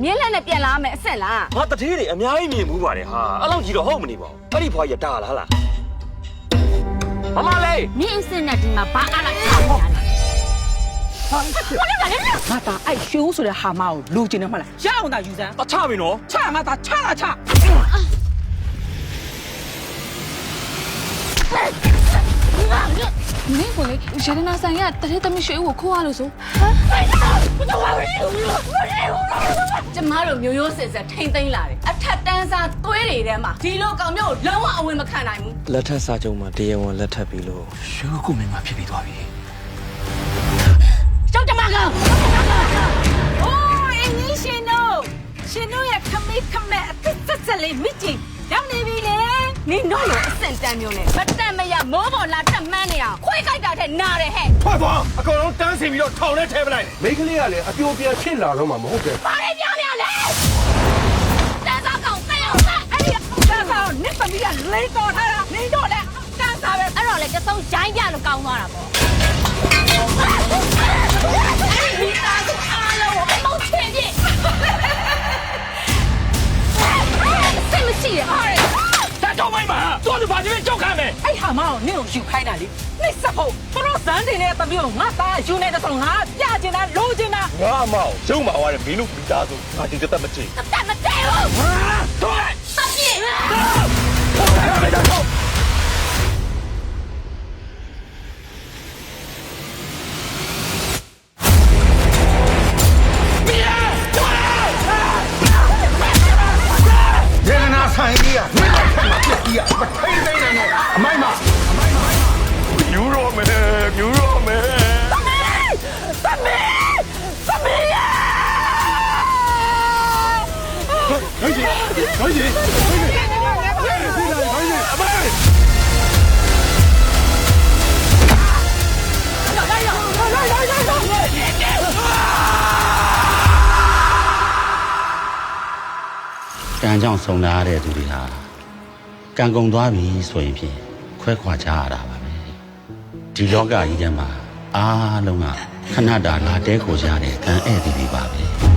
မြင်းလက်နဲ့ပြန်လာမယ်အစ်စ်လား ငါတထေးတွေအများကြီးမြင်မှုပါတယ်ဟာအဲ့လောက်ကြီးတော့ဟုတ်မနေပါဘူးအဲ့ဒီဖွားကြီးတားလားမမလေး မြင်းအစ်စ်နဲ့ဒီမှာဘာအားလိုက်ချာနေရလဲ ငါသားအဲ့ရှိုးဆိုတဲ့ဟာမကိုလူကျင်တယ်မလားရအောင်သာယူစမ်း တချပြီနော် ချငါသားချလာချ မင်းကလေရတနာဆိုင်ကတထဲသမီးရွှေဦးကိုခိုးရလို့ဆို ကျမတို့မျိုးရိုးစစ်စစ်ထိမ့်သိမ်းလာတယ်အထက်တန်းစားသွေးတွေထဲမှာဒီလိုကောင်မျိုးလုံးဝအဝင်မခံနိုင်ဘူး လက်ထက်စာချုပ်မှာတရားဝင်လက်ထပ်ပြီလို့ ရွှေကုမင်းမဖြစ်ပြီးသွားပြီ ကျောက်ကျမကောင် အိုးအင်းကြီးရှင်တို့ရဲ့ခမေးခမဲအသက်သက်သက်လေးမိချင်ရောက်နေပြီလေ နင်တို့လိုအစင်တန်းမျိုးနဲ့မတက်မရမိုးပေါ်လာတက်မှန်းနေအောင်ခွေးကြိုက်တာတဲ့နားတယ်ဟဲ့ ထွက်သွားအကောင်လုံးတန်းစီပြီးတော့ထောင်ထဲထဲပလိုက်မိန်းကလေးကလည်းအပြိုပြန်ဖြစ်လာတော့မှမဟုတ်တယ် ဘာလဲပြောပြလဲတန်းစားကောင်တဲ့အောင်စား အဲ့ဒီတန်းစားနစ်သမီးကလိမ့်တော်ထားတာနေတော့လေတန်းစားပဲ အဲ့တော့လေတဆုံးရိုင်းပြလို့ကောင်းသွားတာပေါ့ဒီသားကအားလုံးကိုမုတ်ချင်ပြစ်စိတ်မရှိရဟာ ဒါတော့မိုက်ပါတော်သူဘာကြီးကြောက်ခံမယ် အဲ့ဟာမအောင်နင့်ကိုယူခိုင်းတာလေနှိစဖို့သူတို့ဇန်းတင်တဲ့သမီးကိုငါသားယူနေတဲ့ဆိုငါပြချင်တာလိုချင်တာ ငါမောင်ရုံမာသွားတယ်မင်းတို့မိသားစုငါဒီတက်မကြည့် တတ်မတဲဘူး ထွက် တတ်ပြစ် ရတနာဆိုင်ကြီးကမင်းတို့ဖက်မှာပြက်ကြီးကမထိန်သိမ်းနိုင်နဲ့အမိုက်မယူရောမယ်ယူရောမယ်ဟိုကြီးအမိုက် ကံကြောင့်ဆုံလာရတဲ့သူတွေဟာကံကုန်သွားပြီဆိုရင်ဖြင့်ခွဲခွာကြရတာပါပဲဒီလောကကြီးထဲမှာအားလုံးကခဏတာလာတဲခိုကြတဲ့ကံဧည့်သည်တွေပါပဲ